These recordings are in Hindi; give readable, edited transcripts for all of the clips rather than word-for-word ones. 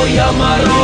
या मरो।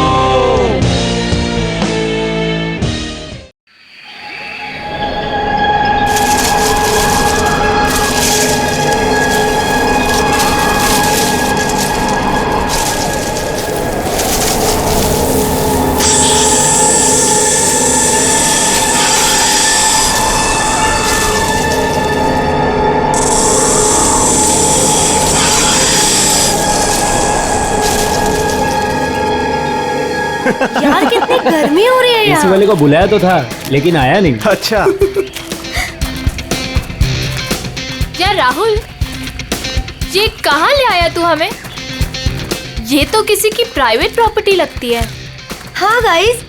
यार कितनी गर्मी हो रही है यार। एसी वाले को बुलाया तो था लेकिन आया नहीं। अच्छा यार राहुल, ये कहाँ ले आया तू हमें? ये तो किसी की प्राइवेट प्रॉपर्टी लगती है। हाँ गाइस,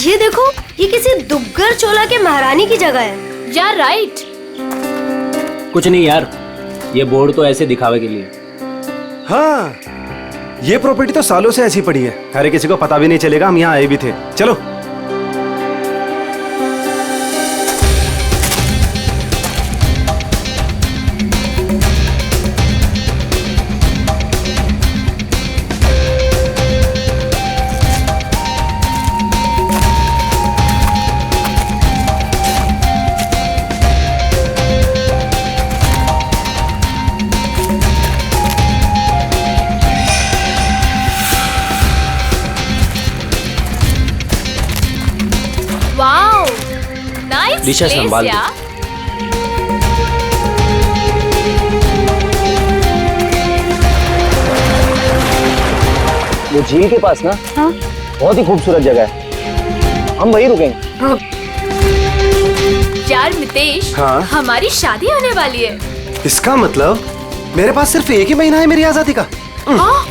ये देखो, ये किसी दुग्गर चोला के महारानी की जगह है। यार राइट। कुछ नहीं यार, ये बोर्ड तो ऐसे दिखावे के लिए। हाँ, ये प्रॉपर्टी तो सालों से ऐसी पड़ी है, अरे किसी को पता भी नहीं चलेगा हम यहाँ आए भी थे। चलो वाओ, नाइस दिशा प्लेस संभाल दो। यार। वो झील के पास ना, हाँ? बहुत ही खूबसूरत जगह है, हम वहीं रुकेंगे। यार मितेश, हाँ? हमारी शादी होने वाली है। इसका मतलब मेरे पास सिर्फ एक ही महीना है मेरी आजादी का। हाँ?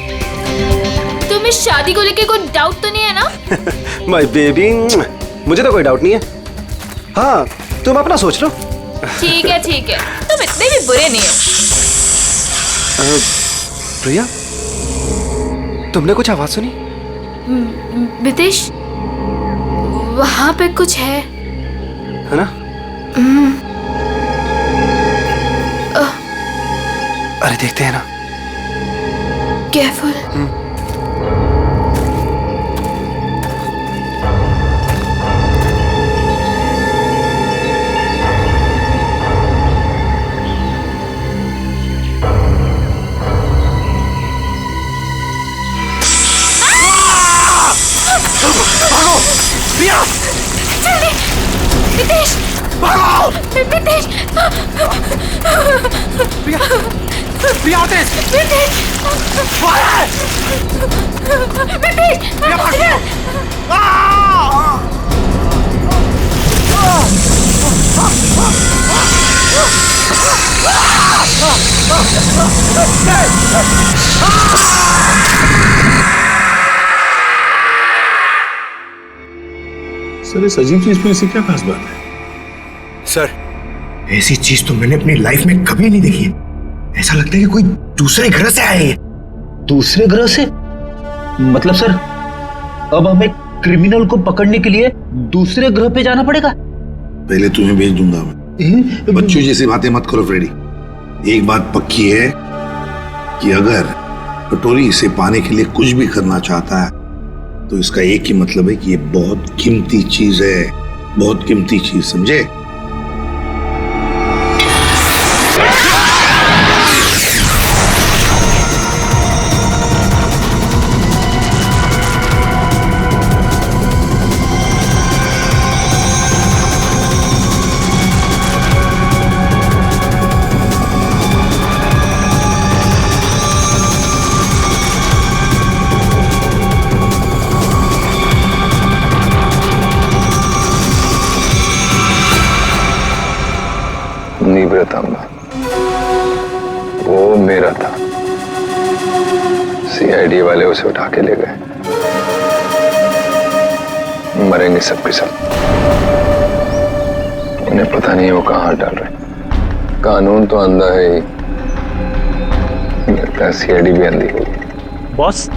तुम्हें शादी को लेके कोई डाउट तो नहीं है ना? माय बेबी, मुझे तो कोई डाउट नहीं है। हाँ, तुम अपना सोच लो। ठीक है ठीक है, तुम इतने भी बुरे नहीं हो। प्रिया, तुमने कुछ आवाज सुनी? मितेश, वहाँ पे कुछ है ना? अरे देखते हैं ना। केयरफुल। प्रिया, जल्दी, मितेश, भागो! मितेश, प्रिया, प्रिया तेज! मितेश, मितेश, प्रिया भाग! सर, इस अजीब चीज में ऐसी क्या खास बात है? सर, ऐसी चीज तो मैंने अपनी लाइफ में कभी नहीं देखी है। ऐसा लगता है कि कोई दूसरे ग्रह से आए हैं। दूसरे ग्रह से? मतलब सर, अब हमें क्रिमिनल को पकड़ने के लिए दूसरे ग्रह पे जाना पड़ेगा? पहले तुम्हें भेज दूंगा मैं। बच्चों जैसी बातें मत करो फ्रेडी। एक बात पक्की है कि अगर कटोरी इसे पाने के लिए कुछ भी करना चाहता है तो इसका एक ही मतलब है कि ये बहुत कीमती चीज है, बहुत कीमती चीज, समझे? निवृतांबा, वो मेरा था। सीआईडी वाले उसे उठा के ले गए। मरेंगे सब के सब। उन्हें पता नहीं वो कहाँ डाल रहे। कानून तो अंधा है ही, लगता है सीआईडी भी अंधी होगी। बॉस,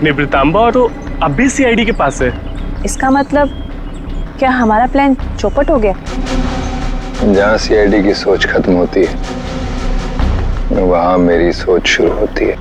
निवृतांबा और वो अब भी सीआईडी के पास है। इसका मतलब क्या हमारा प्लान चौपट हो गया? जहाँ सीआईडी की सोच खत्म होती है वहां मेरी सोच शुरू होती है।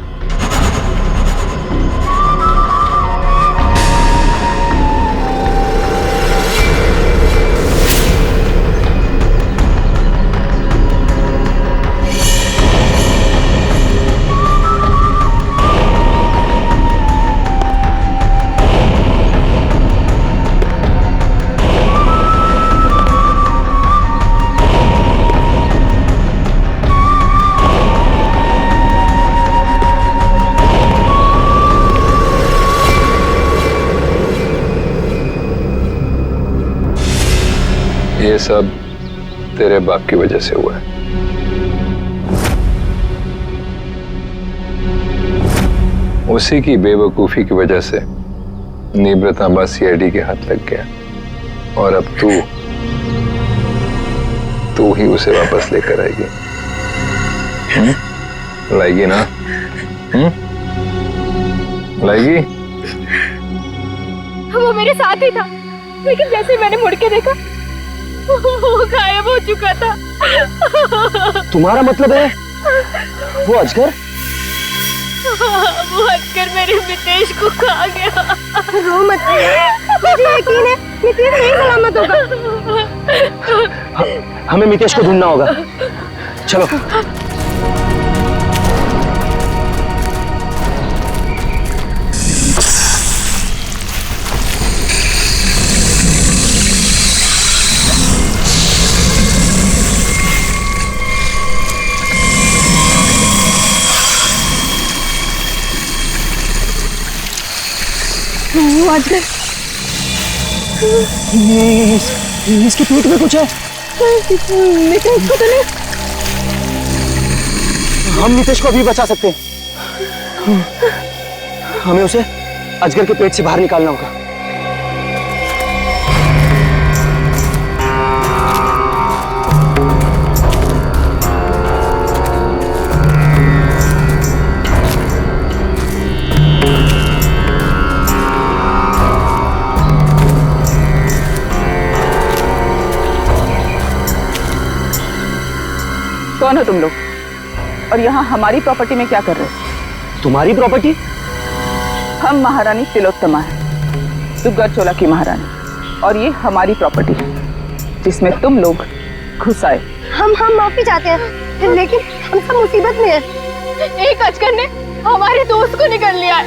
ये सब तेरे बाप की वजह से हुआ है। उसी की बेवकूफी की वजह से निब्रतांबा सीआईडी के हाथ लग गया और अब तू ही उसे वापस लेकर आएगी। लाएगी ना? लाएगी? वो मेरे साथ ही था, लेकिन जैसे मैंने मुड़ के देखा वो गायब हो चुका था। तुम्हारा मतलब है वो अजगर? वो अजगर मेरे मितेश को खा गया। रो मत, मुझे यकीन है मितेश नहीं सलामत होगा। हमें मितेश को ढूंढना होगा, चलो। वो अजगर, इसके पेट में कुछ है। मितेश को तो नहीं। हम मितेश को अभी बचा सकते हैं। हमें उसे अजगर के पेट से बाहर निकालना होगा। कौन हो तुम लोग और यहाँ हमारी प्रॉपर्टी में क्या कर रहे हो? तुम्हारी प्रॉपर्टी? हम महारानी तिलोत्तमा है, दुग्गर चोला की महारानी, और ये हमारी प्रॉपर्टी है जिसमें तुम लोग घुस आए। हम माफी चाहते हैं, लेकिन हम सब मुसीबत में हैं। एक अजगर ने हमारे दोस्त को निकल लिया।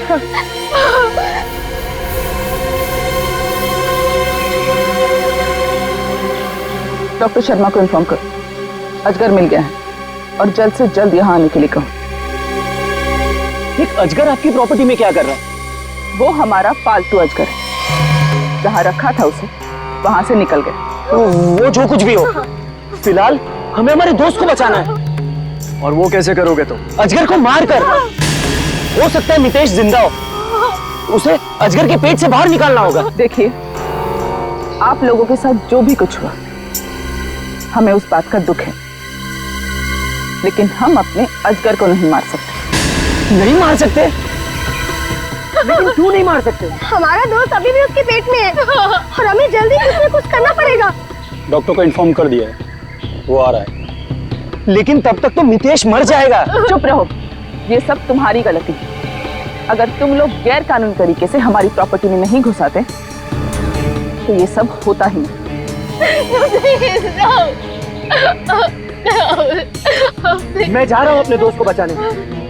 डॉक्टर शर्मा को इन्फॉर्म करो, अजगर मिल गया है और जल्द से जल्द यहाँ आने के लिए कहो। एक अजगर आपकी प्रॉपर्टी में क्या कर रहा है? वो हमारा पालतू अजगर है, जहाँ रखा था उसे वहां से निकल गया। वो जो कुछ भी हो, फिलहाल हमें हमारे दोस्त को बचाना है। और वो कैसे करोगे तुम? अजगर को मार कर। हो सकता है मितेश जिंदा हो, उसे अजगर के पेट से बाहर निकालना होगा। देखिए, आप लोगों के साथ जो भी कुछ हुआ, हमें उस बात का दुख है, लेकिन हम अपने अजगर को नहीं मार सकते। नहीं मार सकते? लेकिन क्यों नहीं मार सकते? हमारा दोस्त अभी भी उसके पेट में है और हमें जल्दी कुछ न कुछ करना पड़ेगा। डॉक्टर को इन्फॉर्म कर दिया है, वो आ रहा है। लेकिन तब तक तो मितेश मर जाएगा। चुप रहो, ये सब तुम्हारी गलती है। अगर तुम लोग गैर कानूनी तरीके से हमारी प्रॉपर्टी में नहीं घुसाते तो ये सब होता ही नहीं। मैं जा रहा हूँ अपने दोस्त को बचाने,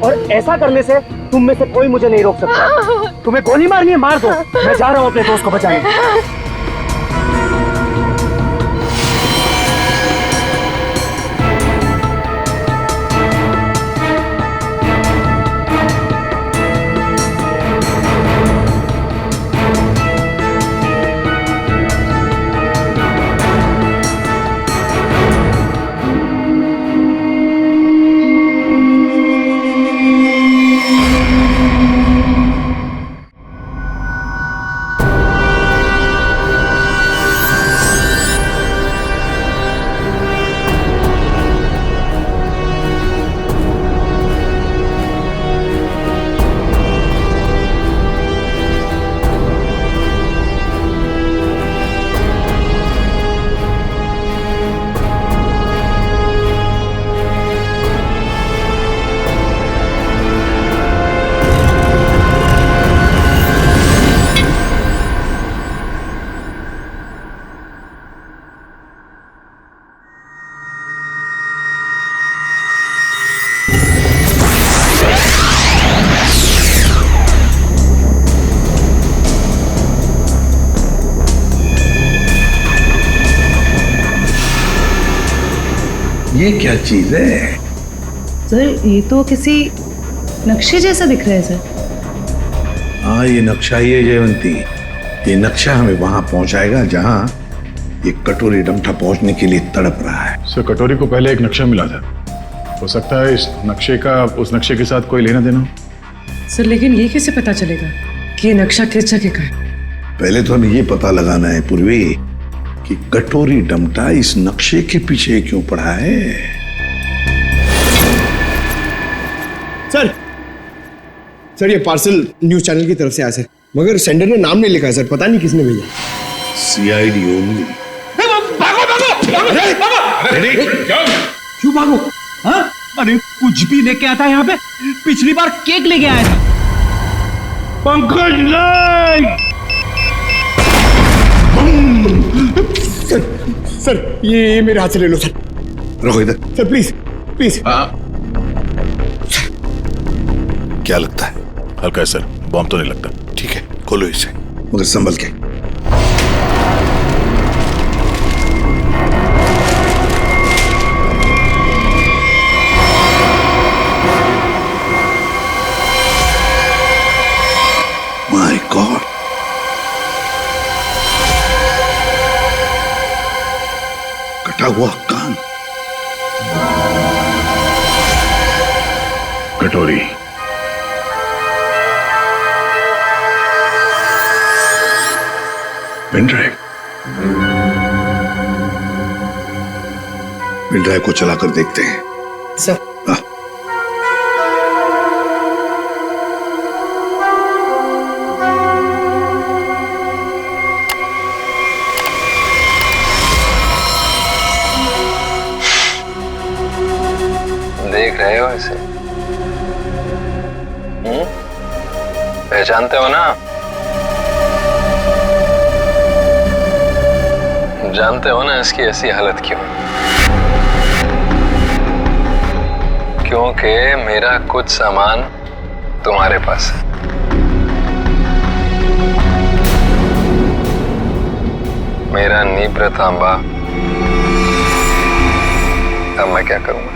और ऐसा करने से तुम में से कोई मुझे नहीं रोक सकता। तुम्हें गोली मारनी है, मार दो। मैं जा रहा हूँ अपने दोस्त को बचाने। ये क्या चीज है? सर, ये तो किसी नक्शे जैसा दिख रहा है सर। हाँ, ये नक्शा ही है जयवंती। ये नक्शा हमें वहां पहुंचाएगा जहां ये कटोरी डमठा पहुंचने के लिए तड़प रहा है। सर कटोरी को पहले एक नक्शा मिला था, हो सकता है इस नक्शे का उस नक्शे के साथ कोई लेना देना हो। सर लेकिन ये कैसे पता चलेगा कि ये नक्शा किस जगह का है? पहले तो हमें ये पता लगाना है पूर्वी कि कटोरी डमटा इस नक्शे के पीछे क्यों पड़ा है। सर ये पार्सल न्यूज चैनल की तरफ से आया सर, मगर सेंडर ने नाम नहीं लिखा है सर, पता नहीं किसने भेजा। CID only. क्यों भागो? हाँ? अरे कुछ भी लेके आता है यहाँ पे। पिछली बार केक लेके आया था। पंकज नहीं। सर ये मेरे हाथ से ले लो सर। रुको इधर सर प्लीज प्लीज। क्या लगता है? हल्का है सर, बॉम्ब तो नहीं लगता। ठीक है खोलो इसे, मगर संभल के। माय गॉड, कटा हुआ कान। कटोरी पेन ड्राइव, पेन ड्राइव को चलाकर देखते हैं। सर देख रहे हो इसे? पहचानते हो ना? जानते हो ना इसकी ऐसी हालत क्यों? क्योंकि मेरा कुछ सामान तुम्हारे पास है। मेरा नीब्र तांबा। अब मैं क्या करूंगा?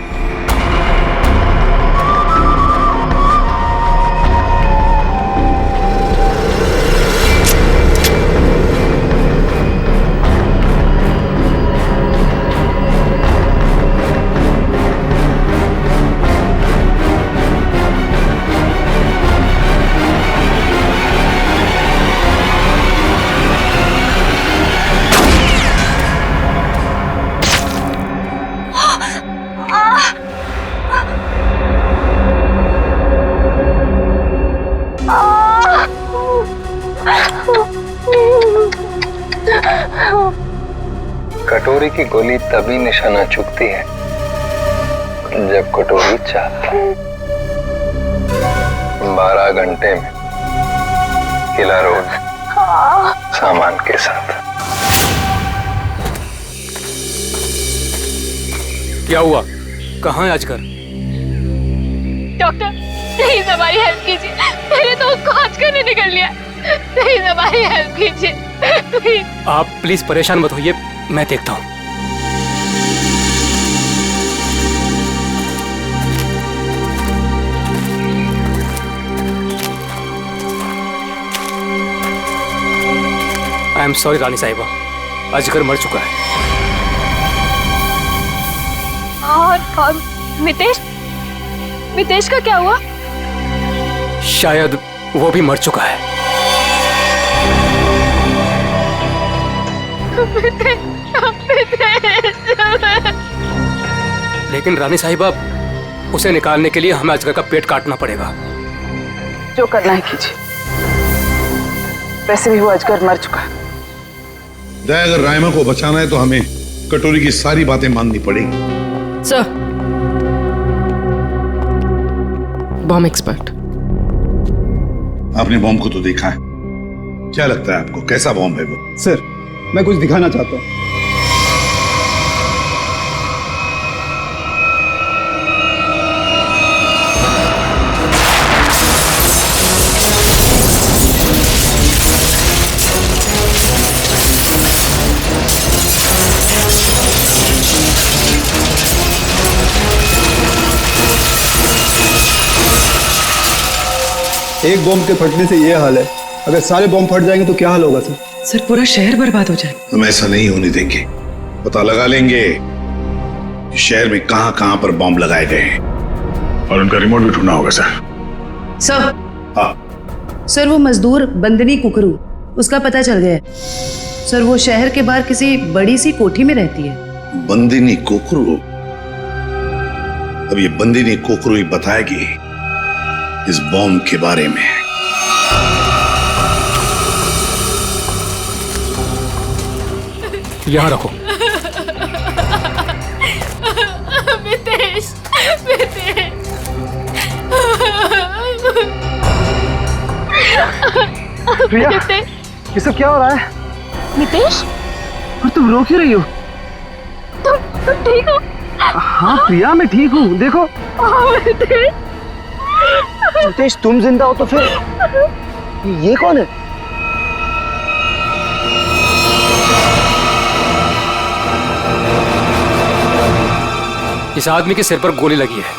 कटोरी की गोली तभी निशाना चुकती है जब कटोरी चाहता है। 12 घंटे में किला रोड सामान के साथ। क्या हुआ? कहाँ है अजगर? डॉक्टर प्लीज हमारी हेल्प कीजिए, मेरे दोस्त को अजगर ने निकल लिया। प्लीज हमारी हेल्प कीजिए प्लीज। आप प्लीज परेशान मत होइए, मैं देखता हूँ। आई एम सॉरी रानी साहिबा, अजगर मर चुका है। और मितेश, मितेश का क्या हुआ? शायद वो भी मर चुका है। लेकिन रानी साहिबा, उसे निकालने के लिए हमें अजगर का पेट काटना पड़ेगा। जो करना है कीजिए, वैसे भी वो अजगर मर चुका है। अगर रायमा को बचाना है तो हमें कटोरी की सारी बातें माननी पड़ेगी। Sir, bomb expert. आपने बॉम्ब को तो देखा है, क्या लगता है आपको कैसा बॉम्ब है वो? सर मैं कुछ दिखाना चाहता हूँ। एक बॉम्ब के फटने से ये हाल है, अगर सारे बॉम्ब फट जाएंगे तो क्या हाल होगा सर? सर पूरा शहर बर्बाद हो जाए। हम ऐसा नहीं होने देंगे। पता लगा लेंगे कि शहर में कहां कहां पर बॉम्ब लगाए गए हैं। और उनका रिमोट भी ढूंढना होगा सर। सर। हाँ सर वो मजदूर बंदनी कुकरू, उसका पता चल गया है। सर वो शहर के बाहर किसी बड़ी सी कोठी में रहती है। बंदिनी कोकरू? अब ये बंदिनी कोकरू ही बताएगी इस बॉम्ब के बारे में। यहाँ रखो। मितेश, मितेश। प्रिया, ये सब क्या हो रहा है? नितेश, और तुम रो क्यों रही हो? तुम ठीक हो? हाँ प्रिया, मैं ठीक हूँ। देखो नितेश, तुम जिंदा हो तो फिर ये कौन है? इस आदमी के सिर पर गोली लगी है।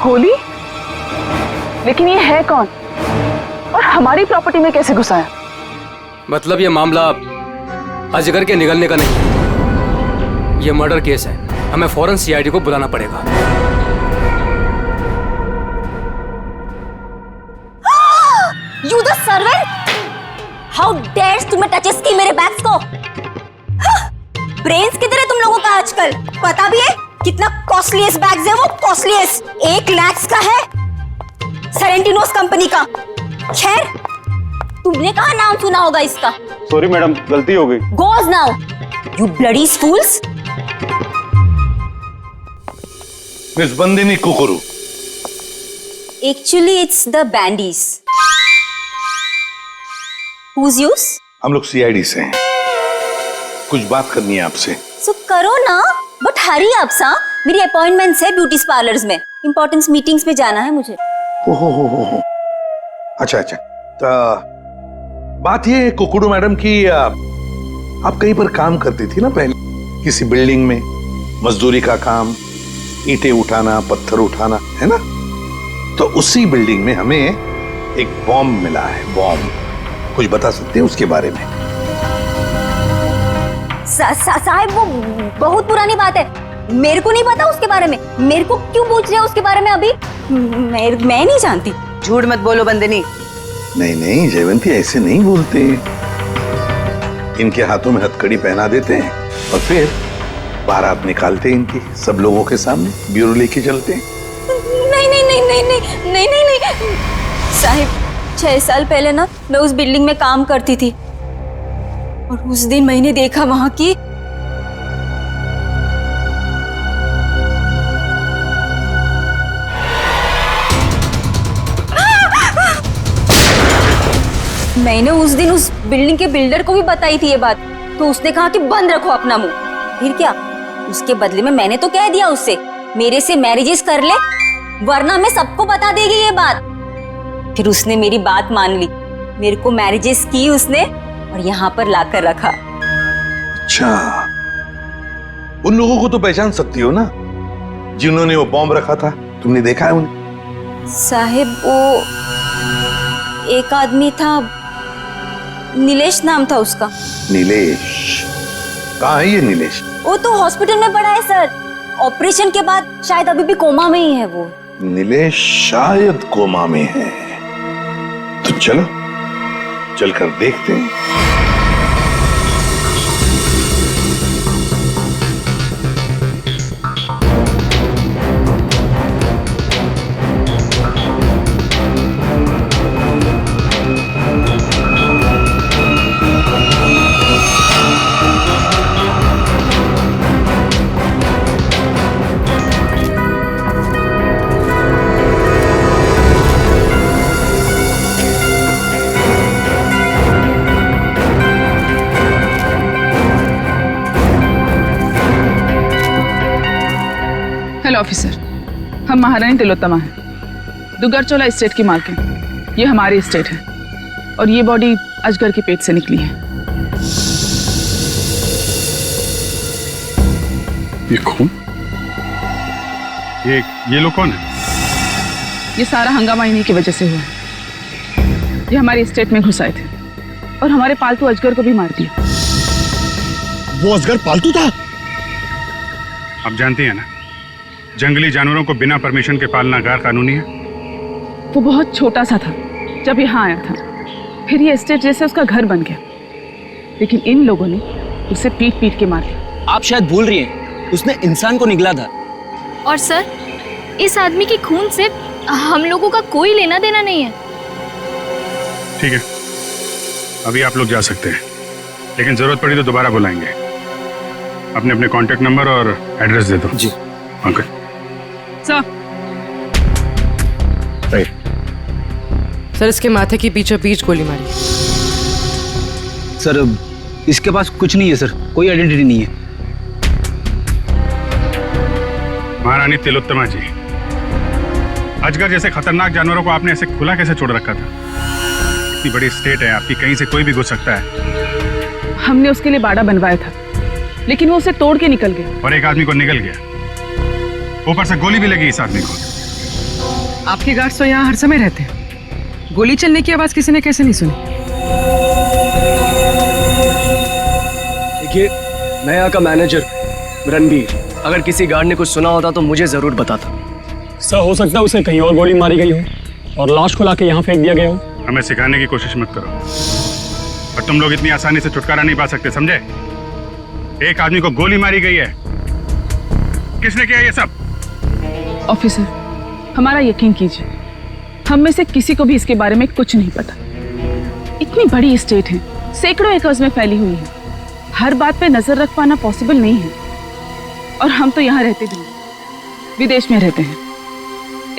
गोली? लेकिन ये है कौन और हमारी प्रॉपर्टी में कैसे घुसा है? मतलब ये मामला अजगर के निगलने का नहीं, ये मर्डर केस है। हमें फौरन सीआईडी को बुलाना पड़ेगा। You the servant! How dares तुम्हें टचेस की मेरे बैग्स को? ब्रेन्स किधर है तुम लोगों का आजकल? पता भी है कितना कॉस्टलीस्ट बैग्स है वो? कॉस्टलीस्ट 1 लाख का है, सेरेंटिनोस कंपनी का। खैर, तुमने कहाँ नाम सुना होगा इसका? सॉरी मैडम, गलती हो गई। Goes now, you bloody fools! Miss Bandini Kukru. Actually, it's the bandies. Who's yours? हम लोग सीआईडी से हैं। कुछ बात करनी है आपसे। So करो ना, बट हरी आप सा। मेरी अपॉइंटमेंट्स है ब्यूटी पार्लर्स में, इंपॉर्टेंट मीटिंग्स में जाना है मुझे। हो। अच्छा अच्छा, तो बात ये है कुकड़ू मैडम की, आप कहीं पर काम करती थी ना पहले, किसी बिल्डिंग में, मजदूरी का काम, ईंटें उठाना, पत्थर उठाना, है ना? तो उसी बिल्डिंग में हमें एक बॉम्ब मिला है। बॉम्ब, कुछ बता सकते हैं उसके बारे में? साहब वो बहुत पुरानी बात है, मेरे को नहीं पता उसके बारे में। मेरे को क्यों पूछ रहे हो उसके बारे में अभी? मैं नहीं जानती। झूठ मत बोलो बंदनी। नहीं जयवंती, ऐसे नहीं बोलते। इनके हाथों में हथकड़ी पहना देते हैं और फिर बारात निकालते हैं इनकी, सब लोगों के सामने ब्यूरो लेके चलते हैं। नहीं साहिब, 6 साल पहले ना मैं उस बिल्डिंग में काम करती थी और उस दिन मैंने देखा वहां की मैंने उस दिन उस बिल्डिंग के बिल्डर को भी बताई थी ये बात, तो उसने कहा कि बंद रखो अपना मुंह। फिर क्या, उसके बदले में मैंने तो कह दिया उससे मेरे से मैरिजेस कर ले, वरना मैं सबको बता देगी ये बात। फिर उसने मेरी बात मान ली, मेरे को मैरिजेस की उसने और यहाँ पर लाकर रखा। अच्छा, उन लोगों को तो पहचान सकती हो ना जिन्होंने वो बॉम्ब रखा था? तुमने देखा है उन्हें? साहिब वो एक आदमी था, नीलेश नाम था उसका। नीलेश? कहाँ है ये नीलेश? वो तो हॉस्पिटल में पड़ा है सर, ऑपरेशन के बाद शायद अभी भी कोमा में ही है वो। नीलेश शायद कोमा में है, तो चलो चलकर देखते हैं। हेलो ऑफिसर, हम महारानी तिलोत्तमा हैं, दुग्गरचोला एस्टेट की मालकिन। ये हमारी एस्टेट है और ये बॉडी अजगर के पेट से निकली है। ये कौन? ये लोग कौन है? ये सारा हंगामा इन्हीं की वजह से हुआ है। ये हमारी स्टेट में घुस आए थे और हमारे पालतू अजगर को भी मार दिया। वो अजगर पालतू था? आप जानती हैं ना, जंगली जानवरों को बिना परमिशन के पालना गैर कानूनी है। वो बहुत छोटा सा था जब यहाँ आया था, फिर ये स्टेट जैसे उसका घर बन गया, लेकिन इन लोगों ने उसे पीट पीट के मार दिया। आप शायद भूल रही हैं, उसने इंसान को निगला था। और सर, इस आदमी के खून से हम लोगों का कोई लेना देना नहीं है। ठीक है, अभी आप लोग जा सकते हैं, लेकिन जरूरत पड़ी तो दोबारा बुलाएंगे। अपने अपने कांटेक्ट नंबर और एड्रेस दे दो। जी। Okay sir. सर, इसके माथे की बीचों बीच गोली मारी। सर, इसके पास कुछ नहीं है सर, कोई आइडेंटिटी नहीं है। महारानी तिलोत्तमा जी, अजगर जैसे खतरनाक जानवरों को आपने ऐसे खुला कैसे छोड़ रखा था? इतनी बड़ी स्टेट है आपकी, कहीं से कोई भी घुस सकता है। हमने उसके लिए बाड़ा बनवाया था, लेकिन वो उसे तोड़ के निकल गया। और एक आदमी को निकल गया, ऊपर से गोली भी लगी इस आदमी को। आपके गार्ड्स तो यहाँ हर समय रहते हैं, गोली चलने की आवाज किसी ने कैसे नहीं सुनी? देखिए, मैं यहाँ का मैनेजर रणबीर, अगर किसी गार्ड ने कुछ सुना होता तो मुझे जरूर बताता। सर, हो सकता है उसे कहीं और गोली मारी गई हो और लाश को लाके यहाँ फेंक दिया गया हो। हमें सिखाने की कोशिश मत करो, और तुम लोग इतनी आसानी से छुटकारा नहीं पा सकते, समझे? एक आदमी को गोली मारी गई है। किसने किया ये सब? ऑफिसर, हमारा यकीन कीजिए, हम में से किसी को भी इसके बारे में कुछ नहीं पता। इतनी बड़ी स्टेट है, सैकड़ों एकर्स में फैली हुई है, हर बात पे नजर रख पाना पॉसिबल नहीं है। और हम तो यहाँ रहते भी नहीं, विदेश में रहते हैं,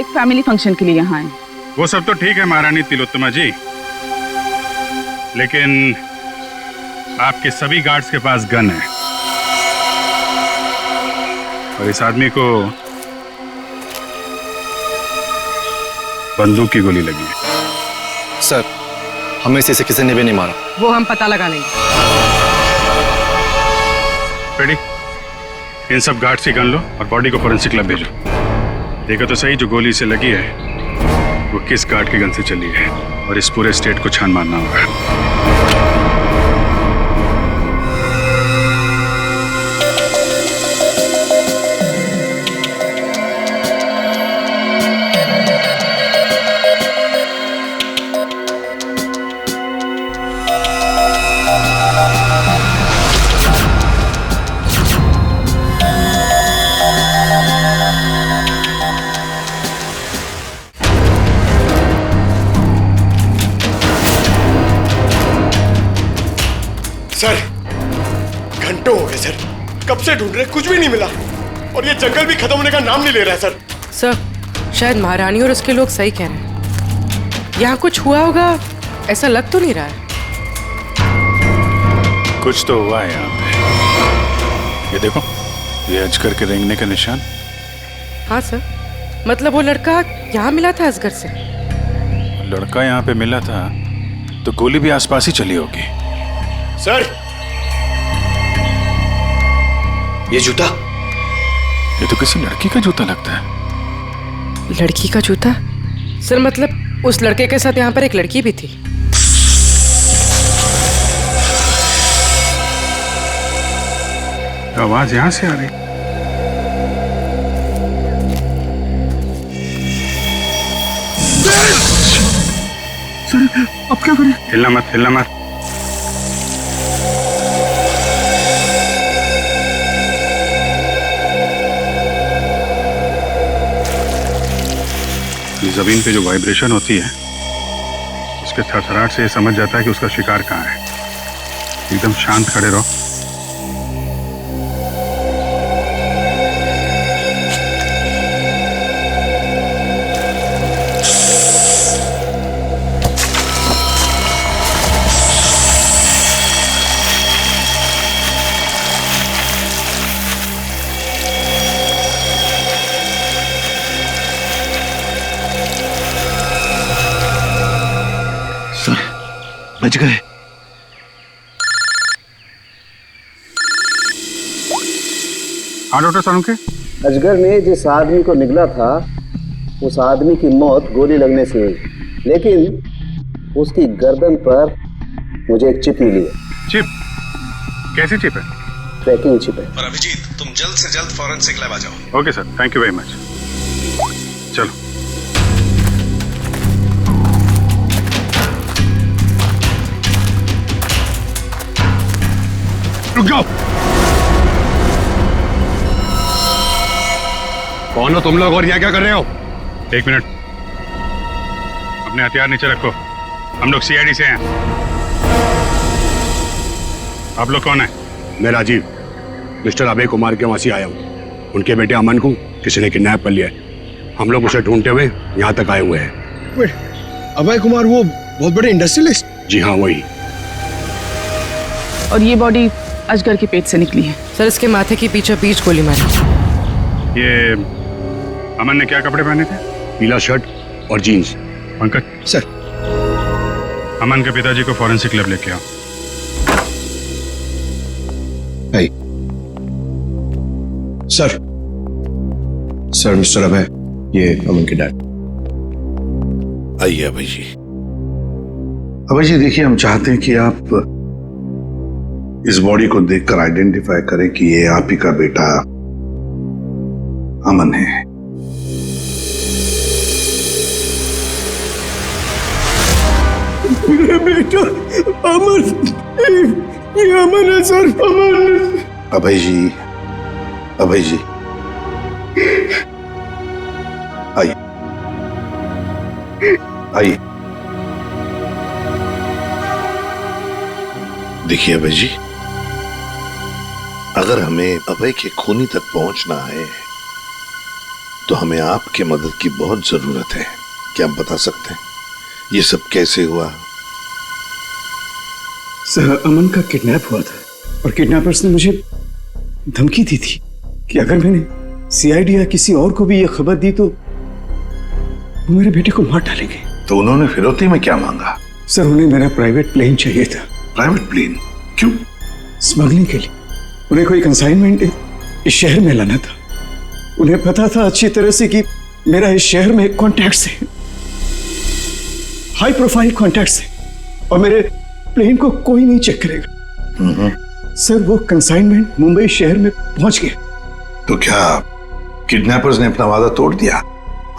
एक फैमिली फंक्शन के लिए यहाँ आए। वो सब तो ठीक है महारानी तिलोत्तमा जी, लेकिन आपके सभी गार्ड्स के पास गन है और इस आदमी को बंदूक की गोली लगी है। सर, हमें से इसे किसी ने भी नहीं मारा। वो हम पता लगा लेंगे। रेडी? इन सब गार्ड्स की गन लो और बॉडी को फोरेंसिक लैब भेजो। देखो तो सही, जो गोली से लगी है वो किस गार्ड की गन से चली है, और इस पूरे स्टेट को छान मारना होगा। सर, घंटों हो गए सर, कब से ढूंढ रहे, कुछ भी नहीं मिला, और ये जंगल भी खत्म होने का नाम नहीं ले रहा है सर। सर, शायद महारानी और उसके लोग सही कह रहे हैं, यहाँ कुछ हुआ होगा, ऐसा लग तो नहीं रहा है। कुछ तो हुआ है यहाँ पे। ये देखो, ये अजगर के रेंगने का निशान। हाँ सर, मतलब वो लड़का यहाँ मिला था अजगर से। लड़का यहाँ पे मिला था तो गोली भी आसपास ही चली होगी। सर, ये जूता, ये तो किसी लड़की का जूता लगता है। लड़की का जूता? सर, मतलब उस लड़के के साथ यहाँ पर एक लड़की भी थी। आवाज यहाँ से आ रही। सर, अब क्या करें? हिलना मत, हिलना मत। जमीन पे जो वाइब्रेशन होती है, उसके थरथराहट से ये समझ जाता है कि उसका शिकार कहाँ है। एकदम शांत खड़े रहो। बच गए। हाँ डॉक्टर सालुंके, अजगर ने जिस आदमी को निगला था, उस आदमी की मौत गोली लगने से हुई, लेकिन उसकी गर्दन पर मुझे एक चिप मिली है। चिप? कैसी चिप है? ट्रैकिंग चिप है। पर अभिजीत, तुम जल्द से जल्द फॉरेंसिक लैब आ जाओ। Okay sir, thank you very much. चलो। रुक जाओ। कौन हो तुम लोग और यहाँ क्या कर रहे हो? एक मिनट, अपने हथियार नीचे रखो। हम लोग सीआईडी से हैं। आप लोग कौन है? मैं राजीव, मिस्टर अभय कुमार के वहां से आया हूँ। उनके बेटे अमन को किसी ने किडनैप कर लिया है। हम लोग उसे ढूंढते हुए यहाँ तक आए हुए हैं। अभय कुमार वो बहुत बड़े इंडस्ट्रियलिस्ट? जी हाँ, वही। और ये बॉडी अजगर के पेट से निकली है। सर, इसके माथे की पीछे बीच गोली मारी। ये अमन ने क्या कपड़े पहने थे? पीला शर्ट और जीन्स। पंकज सर, अमन के पिताजी को फॉरेंसिक लैब लेके आओ। सर मिस्टर अभय, ये अमन के डैड। आइए अभय जी। अभय जी देखिए, हम चाहते हैं कि आप इस बॉडी को देखकर आइडेंटिफाई करें कि ये आप ही का बेटा अमन है। मेरा बेटा अमन, ये अमन है सर, अमन। अभय जी, अभय जी आइए, आइए। देखिए अभय जी, अगर हमें अभय के खूनी तक पहुंचना है तो हमें आपकी मदद की बहुत जरूरत है। क्या आप बता सकते हैं ये सब कैसे हुआ? सर, अमन का किडनैप हुआ था और किडनैपर्स ने मुझे धमकी दी थी कि अगर मैंने सीआईडी या किसी और को भी यह खबर दी तो वो मेरे बेटे को मार डालेंगे। तो उन्होंने फिरौती में क्या मांगा? सर, उन्हें मेरा प्राइवेट प्लेन चाहिए था। Private plane? क्यों? स्मगलिंग के लिए। उन्हें कोई कंसाइनमेंट इस शहर में लाना था। उन्हें पता था अच्छी तरह से कि मेरा इस शहर में कॉन्टैक्ट्स है, हाई प्रोफाइल कॉन्टैक्ट्स है, और मेरे प्लेन को कोई नहीं चेक करेगा। सर, वो कंसाइनमेंट मुंबई शहर में पहुंच गया। तो क्या किडनैपर्स ने अपना वादा तोड़ दिया?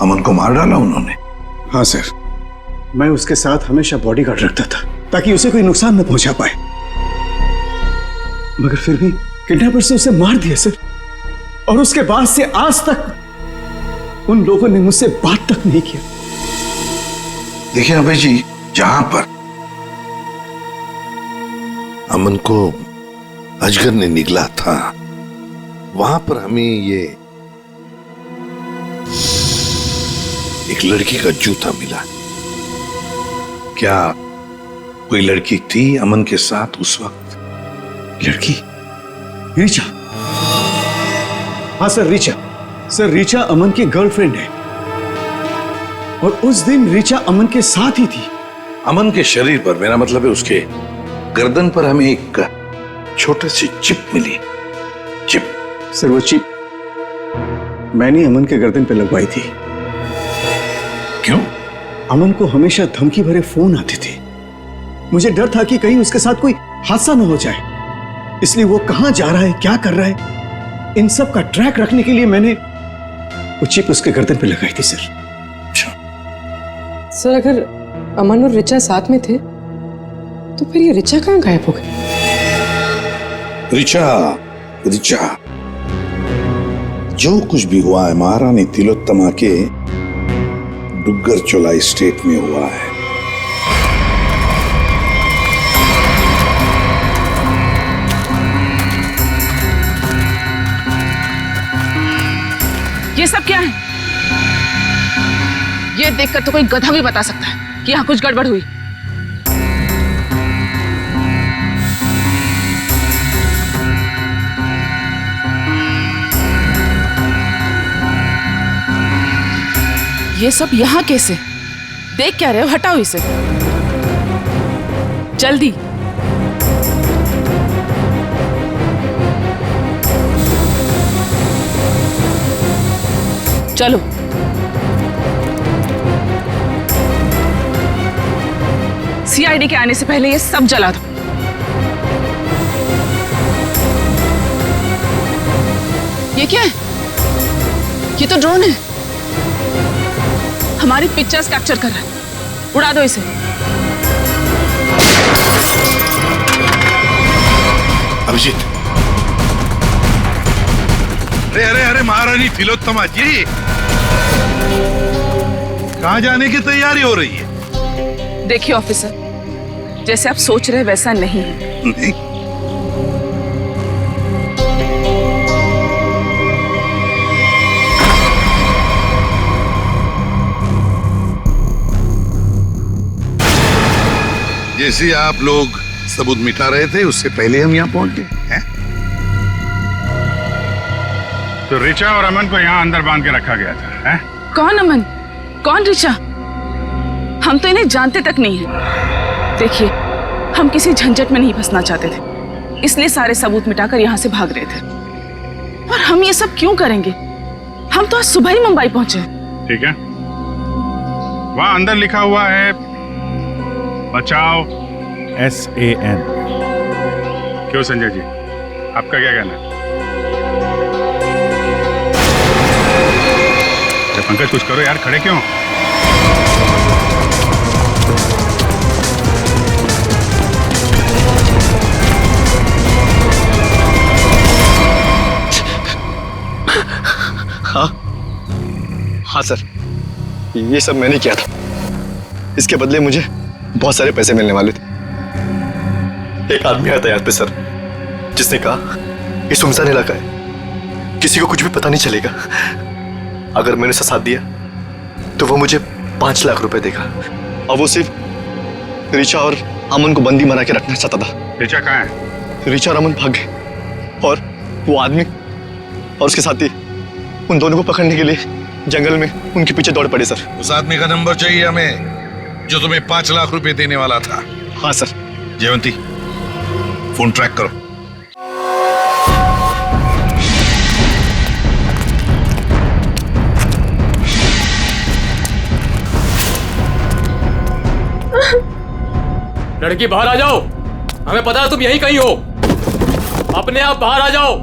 अमन को मार डाला उन्होंने? हाँ सर, मैं उसके साथ हमेशा बॉडीगार्ड रखता था ताकि उसे कोई नुकसान न पहुंचा पाए, मगर फिर भी किडनैपर्स ने उसे मार दिया सर। और उसके बाद से आज तक उन लोगों ने मुझसे बात तक नहीं किया। देखिए अभय जी, जहां पर अमन को अजगर ने निगला था वहां पर हमें ये एक लड़की का जूता मिला। क्या कोई लड़की थी अमन के साथ उस वक्त? लड़की? रीचा? हाँ सर, रीचा। सर, रीचा अमन की गर्लफ्रेंड है और उस दिन रीचा अमन के साथ ही थी। अमन के शरीर पर, मेरा मतलब है उसके गर्दन पर, हमें एक छोटी सी चिप मिली। चिप? सर, वो चिप मैंने अमन के गर्दन पे लगवाई थी। क्यों? अमन को हमेशा धमकी भरे फोन आते थे। मुझे डर था कि कहीं उसके साथ कोई हादसा न हो जाए, इसलिए वो कहां जा रहा है, क्या कर रहा है, इन सब का ट्रैक रखने के लिए मैंने वो चिप उसके गर्दन पे लगाई थी सर। सर, अगर अमन और रिचा साथ में थे तो फिर ये रिचा कहाँ गायब हो गई? रिचा जो कुछ भी हुआ है महारानी तिलोत्तमा के डुग्गर चोलाई स्टेट में हुआ है। ये सब क्या है? ये देखकर तो कोई गधा भी बता सकता है कि यहाँ कुछ गड़बड़ हुई। ये सब यहाँ कैसे? देख क्या रहे हो? हटाओ इसे जल्दी। चलो। सीआईडी के आने से पहले ये सब जला दो। ये क्या है? ये तो ड्रोन है, हमारी पिक्चर्स कैप्चर कर रहा है। उड़ा दो इसे। अभिजीत, अरे अरे अरे महारानी तिलोत्तमा जी, कहाँ जाने की तैयारी हो रही है? देखिए ऑफिसर, जैसे आप सोच रहे वैसा नहीं है। नहीं? जैसे आप लोग सबूत मिटा रहे थे उससे पहले हम यहाँ पहुंच गए हैं। तो रिचा और अमन को यहाँ अंदर बांध के रखा गया था, हैं? कौन अमन, कौन रिचा? हम तो इन्हें जानते तक नहीं हैं। देखिए, हम किसी झंझट में नहीं फंसना चाहते थे, इसलिए सारे सबूत मिटाकर यहाँ से भाग रहे थे। और हम ये सब क्यों करेंगे? हम तो आज सुबह ही मुंबई पहुंचे। ठीक है, वहां अंदर लिखा हुआ है बचाओ SAN। क्यों संजय जी, आपका क्या कहना है? पंकज कुछ करो यार, खड़े क्यों? हाँ सर, ये सब मैंने किया था। इसके बदले मुझे बहुत सारे पैसे मिलने वाले थे। एक आदमी आया था यहाँ पे सर, जिसने कहा ये सुनसान इलाका है, किसी को कुछ भी पता नहीं चलेगा। अगर मैंने उसका साथ दिया तो वो मुझे 5 लाख रुपए देगा। और वो सिर्फ रिचा और अमन को बंदी बना के रखना चाहता था। रिचा कहाँ है? रिचा और अमन भाग गए और वो आदमी और उसके साथी उन दोनों को पकड़ने के लिए जंगल में उनके पीछे दौड़ पड़े सर। उस आदमी का नंबर चाहिए हमें, जो तुम्हें 5 लाख रुपए देने वाला था। हाँ सर। जयवंती, फोन ट्रैक करो। लड़की बाहर आ जाओ, हमें पता है तुम यहीं कहीं हो। अपने आप बाहर आ जाओ।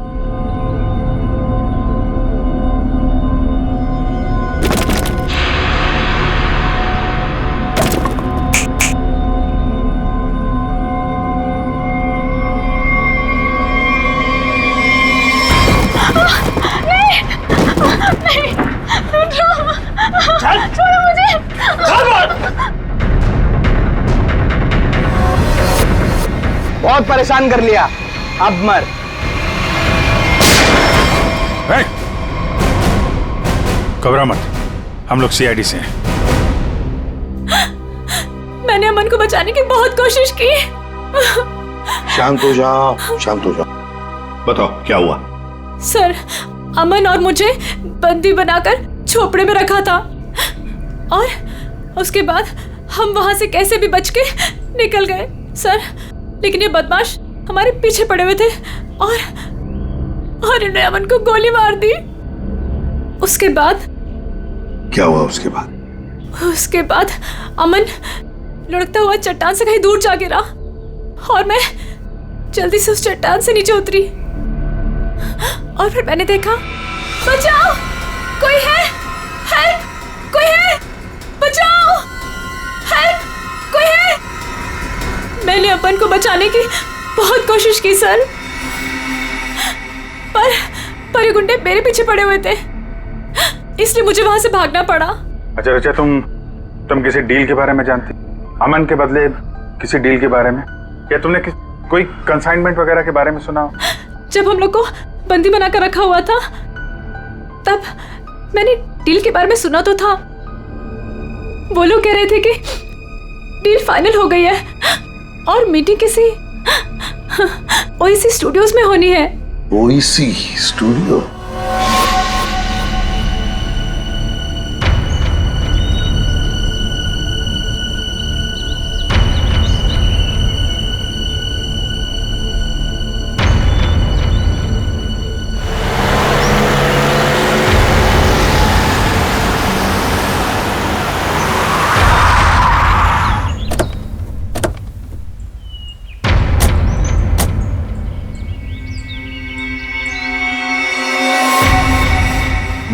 बहुत परेशान कर लिया, अब मर। घबरा मत, हम लोग CID से हैं। मैंने अमन को बचाने की बहुत कोशिश की। शांत हो जाओ, शांत हो जाओ। बताओ क्या हुआ? सर, अमन और मुझे बंदी बनाकर झोपड़े में रखा था और उसके बाद हम वहां से कैसे भी बच के निकल गए सर, लेकिन ये बदमाश हमारे पीछे पड़े हुए थे और इन्होंने अमन को गोली मार दी। उसके बाद क्या हुआ? उसके बाद अमन लुढ़कता हुआ चट्टान से कहीं दूर जा गिरा और मैं जल्दी से उस चट्टान से नीचे उतरी और फिर मैंने देखा, बचाओ, कोई है, हेल्प, कोई है, बचाओ, हेल्प, कोई है। मैंने अमन को बचाने की बहुत कोशिश की सर, पर ये गुंडे मेरे पीछे पड़े हुए थे, इसलिए मुझे वहां से भागना पड़ा। अच्छा रिचा, तुम किसी डील के बारे में जानती? अमन के बदले किसी डील के बारे में? या तुमने कोई कंसाइनमेंट वगैरह के बारे में सुना? जब हम लोग को बंदी बनाकर रखा हुआ था तब मैंने डील के बारे में सुना तो था। वो लोग कह रहे थे कि डील फाइनल हो गई है और मीटिंग किसी OEC स्टूडियोज में होनी है। OEC studio?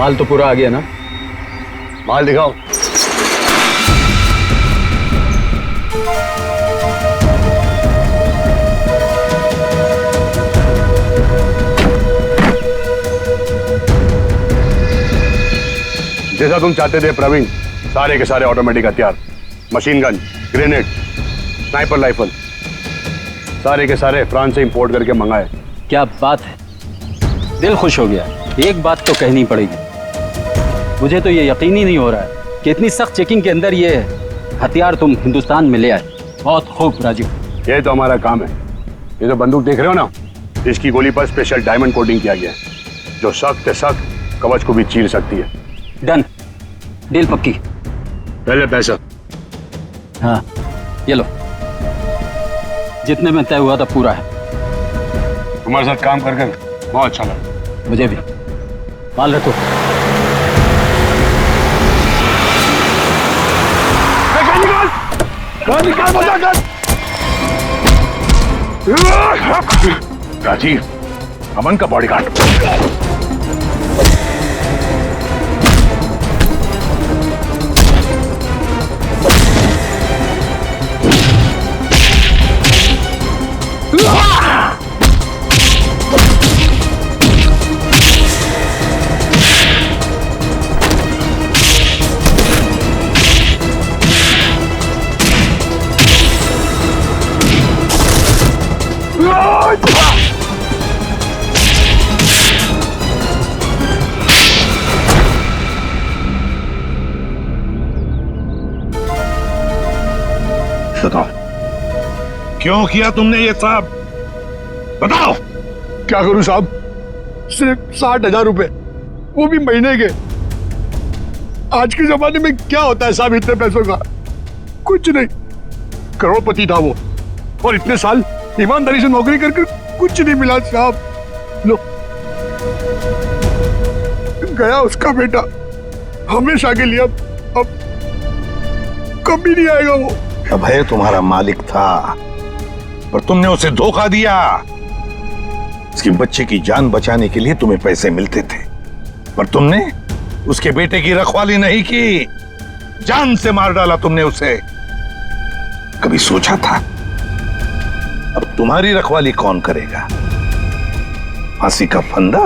माल तो पूरा आ गया ना? माल दिखाओ। जैसा तुम चाहते थे प्रवीण, सारे के सारे ऑटोमेटिक हथियार, machine gun, grenade, sniper rifle, सारे के सारे फ्रांस से इंपोर्ट करके मंगाए। क्या बात है, दिल खुश हो गया। एक बात तो कहनी पड़ेगी, मुझे तो ये यकीन ही नहीं हो रहा है कि इतनी सख्त चेकिंग के अंदर ये हथियार तुम हिंदुस्तान में ले आए। बहुत खूब राजीव, ये तो हमारा काम है। ये तो बंदूक देख रहे हो ना, इसकी गोली पर स्पेशल डायमंड कोटिंग किया गया है, जो सख्त सख्त कवच को भी चीर सकती है। डन, डील पक्की। पहले पैसा। हाँ ये लो, जितने में तय हुआ था पूरा है। तुम्हारे साथ काम करके बहुत अच्छा लगा। मुझे भी। माल रखो। राजीव, अमन का बॉडीगार्ड। बताओ, क्यों किया तुमने ये साहब? बताओ। क्या करूं साहब, सिर्फ 60,000 रुपए, वो भी महीने के। आज के जमाने में क्या होता है साहब इतने पैसों का? कुछ नहीं। करोड़पति था वो, और इतने साल ईमानदारी से नौकरी करके कुछ नहीं मिला साहब। लो, गया उसका बेटा, हमेशा के लिए। अब कभी नहीं आएगा वो। अभय तुम्हारा मालिक था, पर तुमने उसे धोखा दिया। उसके बच्चे की जान बचाने के लिए तुम्हें पैसे मिलते थे, पर तुमने उसके बेटे की रखवाली नहीं की, जान से मार डाला तुमने उसे। कभी सोचा था अब तुम्हारी रखवाली कौन करेगा? फांसी का फंदा?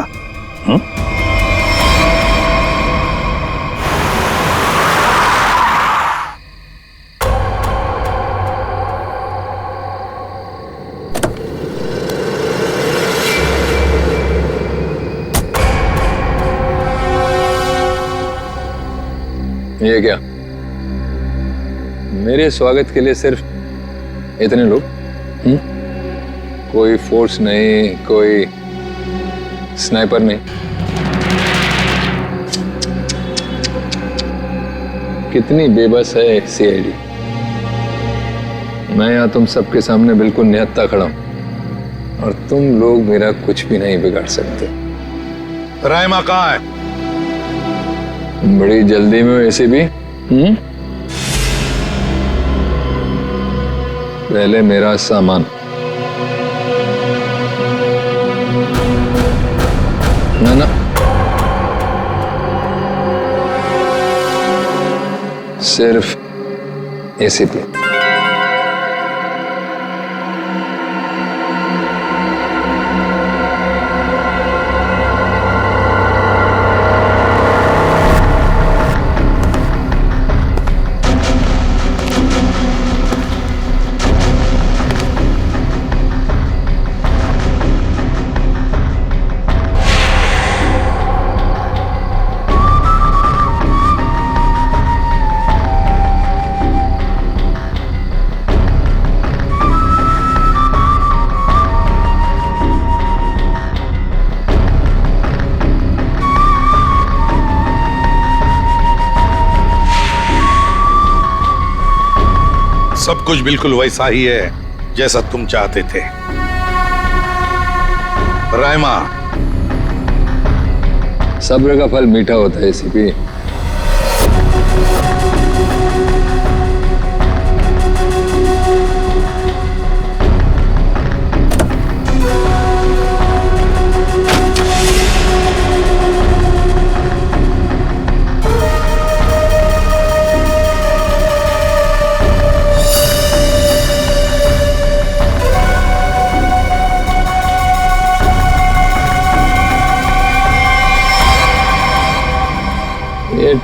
ये क्या, मेरे स्वागत के लिए सिर्फ इतने लोग? कोई फोर्स नहीं, कोई स्नाइपर नहीं। कितनी बेबस है सीआईडी। मैं यहाँ तुम सबके सामने बिल्कुल निहत्था खड़ा हूं, और तुम लोग मेरा कुछ भी नहीं बिगाड़ सकते। रायमा कहाँ है? बड़ी जल्दी में वैसे भी। पहले मेरा सामान। ना सिर्फ एसीपी। सब कुछ बिल्कुल वैसा ही है जैसा तुम चाहते थे। रायमा, सब्र का फल मीठा होता है एसीपी।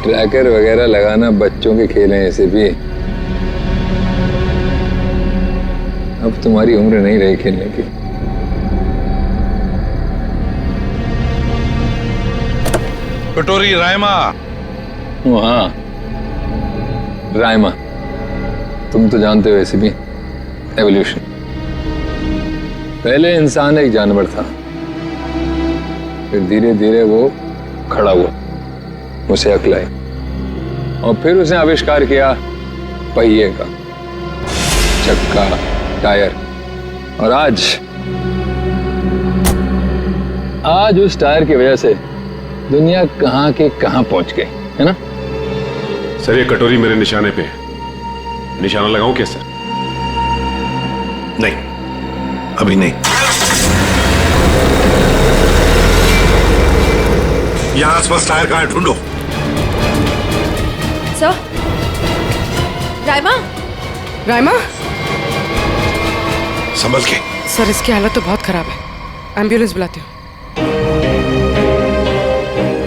ट्रैकर वगैरह लगाना बच्चों के खेल हैं ऐसे भी। अब तुम्हारी उम्र नहीं रही खेलने की। कटोरी रायमा। हाँ रायमा, तुम तो जानते हो ऐसे भी एवोल्यूशन। पहले इंसान एक जानवर था, फिर धीरे धीरे वो खड़ा हुआ, उसे अक्ल आई, और फिर उसने आविष्कार किया पहिए का, चक्का, टायर, और आज उस टायर की वजह से दुनिया कहां के कहां पहुंच गई है ना। सर ये कटोरी मेरे निशाने पे है, निशाना लगाऊं क्या सर? नहीं, अभी नहीं। यहां आसपास टायर कहां है, ढूंढो। सर, रायमा, रायमा, संभल के। सर इसकी हालत तो बहुत खराब है, एम्बुलेंस बुलाती हूँ।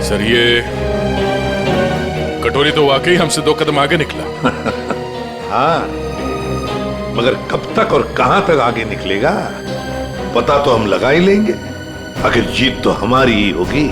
सर ये कटोरी तो वाकई हमसे 2 कदम आगे निकला। हाँ, मगर कब तक और कहां तक आगे निकलेगा पता तो हम लगा ही लेंगे। आखिर जीत तो हमारी ही होगी।